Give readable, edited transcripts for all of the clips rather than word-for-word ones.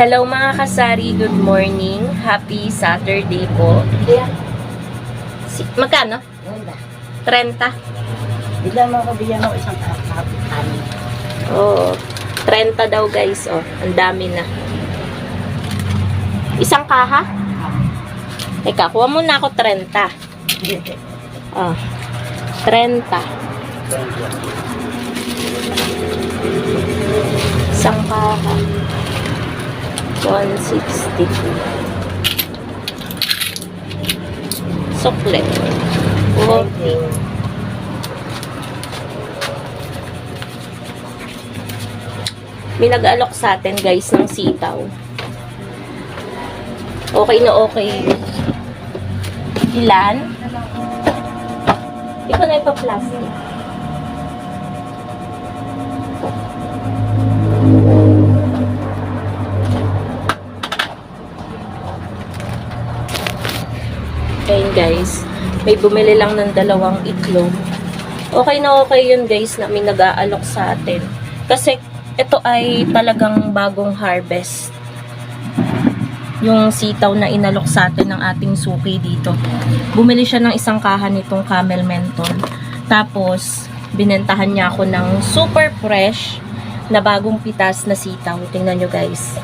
Hello mga kasari, good morning. Happy Saturday po. Magkano? 30. Bigla mo kabigyan ako isang kanin. Oh, 30 daw guys. Oh, ang dami na. Isang kaha? Teka, kuha muna ako 30. Oh, 30. Isang kaha. 160. Sukle. 40. May nag-alok sa atin guys ng sitaw. Okay na okay. Ilan? Hindi ko na ipa-plastic. Ayun guys, may bumili lang ng 2 itlog. Okay na okay yun guys na may nag-aalok sa atin. Kasi ito ay talagang bagong harvest. Yung sitaw na inalok sa atin ng ating suki dito. Bumili siya ng isang kahan nitong Camel Menthol. Tapos, binentahan niya ako ng super fresh na bagong pitas na sitaw. Tingnan nyo guys.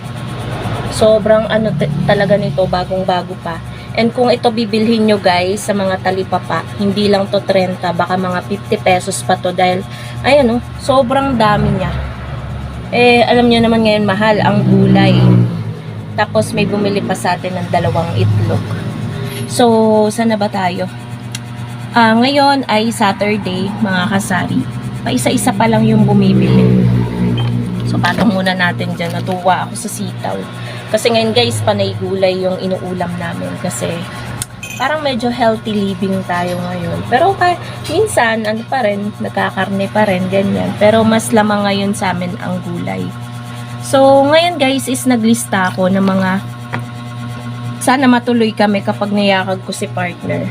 Sobrang ano talaga nito, bagong-bago pa. And kung ito bibilhin nyo guys sa mga talipapa, hindi lang to 30, baka mga 50 pesos pa to dahil, ayan sobrang dami niya. Eh, alam nyo naman ngayon mahal ang gulay. Tapos may bumili pa sa atin ng 2 itlog. So, saan na ba tayo? Ngayon ay Saturday, mga kasari. Paisa-isa pa lang yung bumibili. So, patong muna natin dyan. Natuwa ako sa sitaw. Kasi ngayon guys, panay gulay yung inuulam namin. Kasi parang medyo healthy living tayo ngayon. Pero minsan, ano pa rin, nagkakarne pa rin, ganyan. Pero mas lamang ngayon sa amin ang gulay. So, ngayon guys is naglista ako ng mga sana matuloy kami kapag niyakag ko si partner.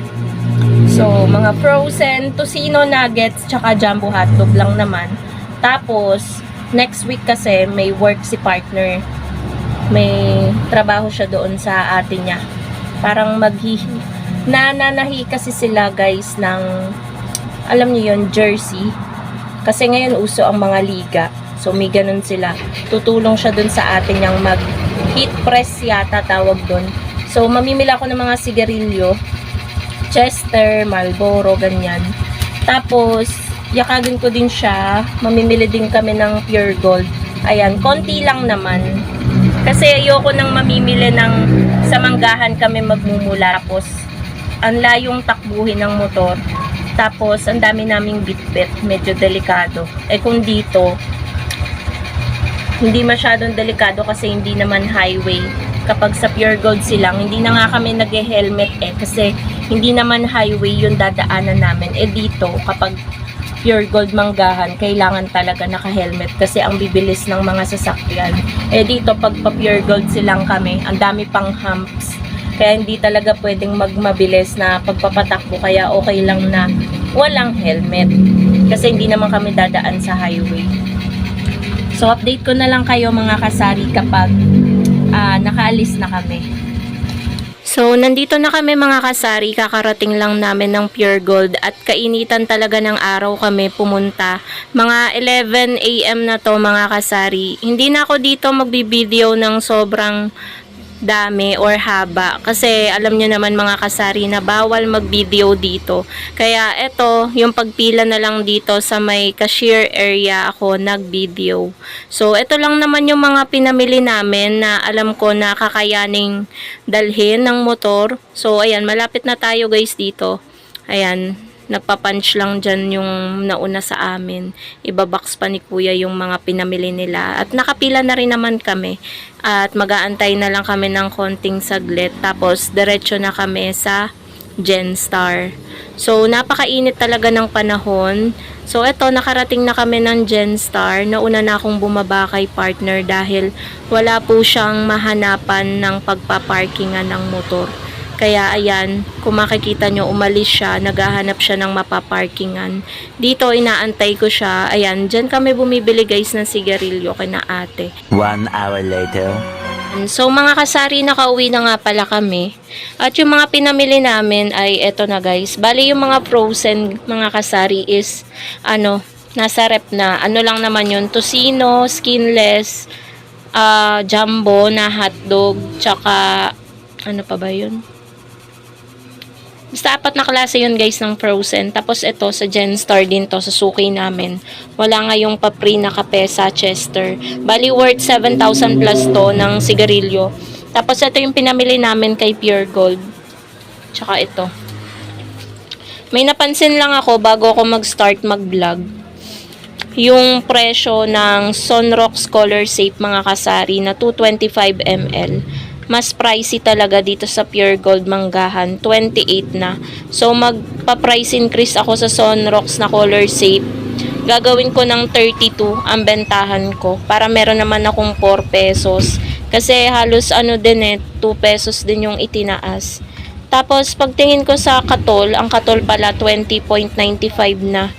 So, mga frozen, tocino nuggets, tsaka jumbo hotdog lang naman. Tapos, next week kasi may work si partner. May trabaho siya doon sa ate niya. Parang nananahi kasi sila guys ng, alam niyo yun, jersey. Kasi ngayon uso ang mga liga. So may ganun sila. Tutulong siya doon sa ate niyang mag-heat press yata tawag doon. So mamimili ako ng mga sigarilyo, Chester, Marlboro, ganyan. Tapos yakagin ko din siya. Mamimili din kami ng Pure Gold. Ayan, konti lang naman. Kasi ayoko nang mamimili ng sa manggahan kami magmumula. Tapos, ang layong takbuhin ng motor. Tapos, ang dami naming bitbit. Medyo delikado. Eh kung dito, hindi masyadong delikado kasi hindi naman highway. Kapag sa Pure Gold silang, hindi na nga kami nag-helmet kasi hindi naman highway yung dadaanan namin. Eh dito, kapag Pure Gold manggahan, kailangan talaga naka-helmet kasi ang bibilis ng mga sasakyan. Eh dito, pag pa-Pure Gold silang kami, ang dami pang humps. Kaya hindi talaga pwedeng magmabilis na pagpapatakbo. Kaya okay lang na walang helmet. Kasi hindi naman kami dadaan sa highway. So, update ko na lang kayo mga kasari kapag nakaalis na kami. So, nandito na kami mga kasari, kakarating lang namin ng Pure Gold at kainitan talaga ng araw kami pumunta. Mga 11 AM na to mga kasari. Hindi na ako dito magbibideo ng sobrang dami or haba kasi alam nyo naman mga kasari na bawal mag-video dito. Kaya eto, yung pagpila na lang dito sa may cashier area ako nag-video. So eto lang naman yung mga pinamili namin na alam ko na kakayaning dalhin ng motor. So ayan, malapit na tayo guys dito. Ayan, nagpa-punch lang dyan yung nauna sa amin. Ibabox pa ni kuya yung mga pinamili nila. At nakapila na rin naman kami. At mag-aantay na lang kami ng konting saglit. Tapos, diretso na kami sa Genstar. So, napakainit talaga ng panahon. So, eto, nakarating na kami ng Genstar. Nauna na akong bumaba kay partner dahil wala po siyang mahanapan ng pagpaparkingan ng motor. Kaya ayan, kung makikita nyo, umalis siya, naghahanap siya ng mapaparkingan. Dito, inaantay ko siya. Ayan, dyan kami bumibili guys ng sigarilyo kina ate. 1 hour later. So mga kasari, nakauwi na nga pala kami. At yung mga pinamili namin ay eto na guys. Bali yung mga frozen mga kasari is nasa rep na. Ano lang naman yun, tocino, skinless, jumbo na hotdog, tsaka ano pa ba yun? Basta 4 na klase yun guys ng frozen. Tapos ito sa Genstar din to, sa suki namin. Wala nga yung papri na kape sa Chester. Bali worth 7,000 plus to ng sigarilyo. Tapos ito yung pinamili namin kay Pure Gold. Tsaka ito. May napansin lang ako bago ako mag-start mag-vlog. Yung presyo ng Sunrox Color Safe mga kasari na 225 ml. Mas pricey talaga dito sa Pure Gold Manggahan, 28 na. So magpa-price increase ako sa Sunrox na Color Safe. Gagawin ko ng 32 ang bentahan ko para meron naman akong 4 pesos. Kasi halos 2 pesos din yung itinaas. Tapos pagtingin ko sa Katol, ang Katol pala 20.95 na.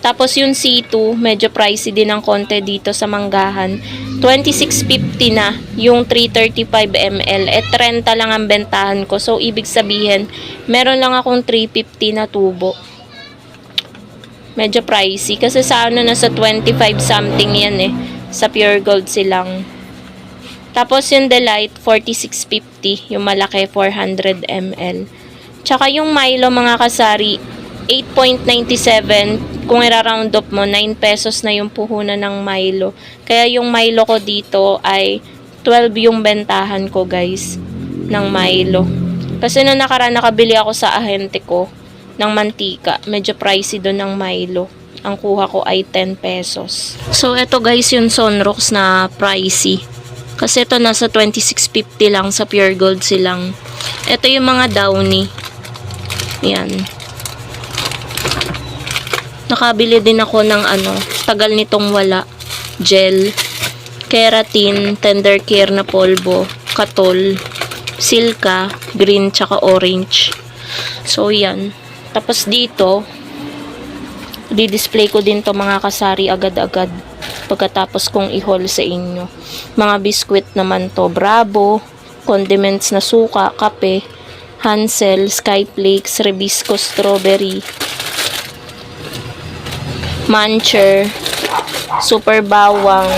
Tapos yung C2, medyo pricey din ng konti dito sa Manggahan. 26.50 na yung 335 ml. 30 lang ang bentahan ko. So, ibig sabihin, meron lang akong 350 na tubo. Medyo pricey. Kasi sa nasa 25 something yan Sa Pure Gold silang. Tapos yung Delight, 46.50. Yung malaki, 400 ml. Tsaka yung Milo, mga kasari, 8.97. Kung i-round up mo, 9 pesos na yung puhunan ng Milo. Kaya yung Milo ko dito ay 12 yung bentahan ko guys ng Milo. Kasi nung nakaraan nakabili ako sa ahente ko ng mantika. Medyo pricey doon ng Milo. Ang kuha ko ay 10 pesos. So eto guys yung Sunrox na pricey. Kasi ito nasa 26.50 lang sa Pure Gold silang. Ito yung mga Downy. Yan. Nakabili din ako ng tagal nitong wala. Gel, keratin, tender care na polvo, Katol, Silka, green tsaka orange. So yan. Tapos dito, di-display ko din to mga kasari agad-agad pagkatapos kong i-haul sa inyo. Mga biskwit naman to, Bravo, condiments na suka, kape, Hansel, Skyflakes, Rebisco strawberry, Muncher, Super Bawang.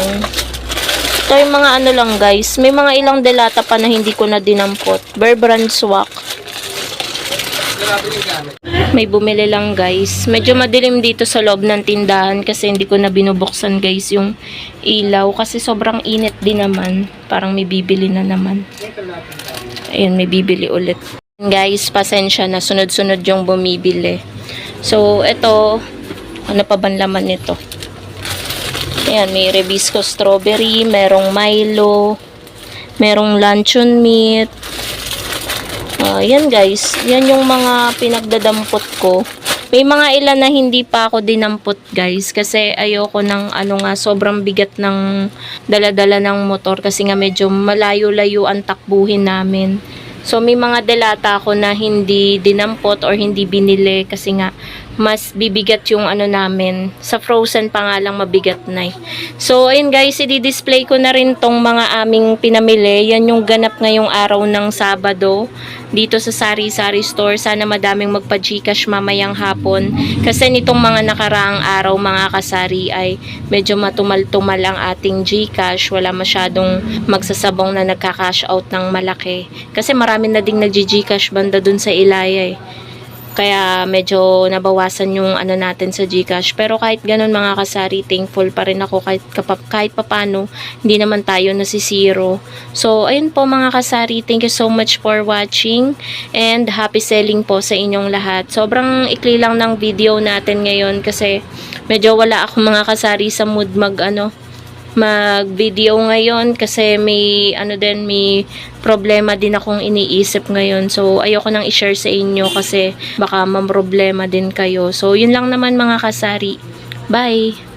Ito yung mga lang guys. May mga ilang delata pa na hindi ko na dinampot. Bear Brand Swak. May bumili lang guys. Medyo madilim dito sa loob ng tindahan kasi hindi ko na binubuksan guys yung ilaw. Kasi sobrang init din naman. Parang may bibili na naman. Ayun, may bibili ulit. Guys, pasensya na. Sunod-sunod yung bumibili. So, ito... Ano pa bang laman nito? Ayan, may Rebisco strawberry, merong Milo, merong luncheon meat. Yan guys, yan yung mga pinagdadampot ko. May mga ilan na hindi pa ako dinampot guys kasi ayoko ng sobrang bigat ng dala-dala ng motor kasi nga medyo malayo-layo ang takbuhin namin. So may mga delata ako na hindi dinampot or hindi binili kasi nga mas bibigat yung namin. Sa frozen pa nga lang mabigat na So ayun guys, i-display ko na rin tong mga aming pinamili. Yan yung ganap ngayong araw ng Sabado dito sa Sari Sari Store. Sana madaming magpa-Gcash mamayang hapon kasi nitong mga nakaraang araw mga kasari ay medyo matumal-tumal ang ating Gcash. Wala masyadong magsasabong na nagka-cash out ng malaki kasi marami na ding nag-Gcash banda dun sa Ilaya Kaya medyo nabawasan yung natin sa Gcash. Pero kahit ganun mga kasari, thankful pa rin ako kahit papano, hindi naman tayo nasisiro. So, ayun po mga kasari, thank you so much for watching and happy selling po sa inyong lahat. Sobrang ikli lang ng video natin ngayon kasi medyo wala ako mga kasari sa mood mag-video ngayon kasi may may problema din akong iniisip ngayon. So ayoko nang i-share sa inyo kasi baka mamroblema din kayo. So yun lang naman mga kasari. Bye!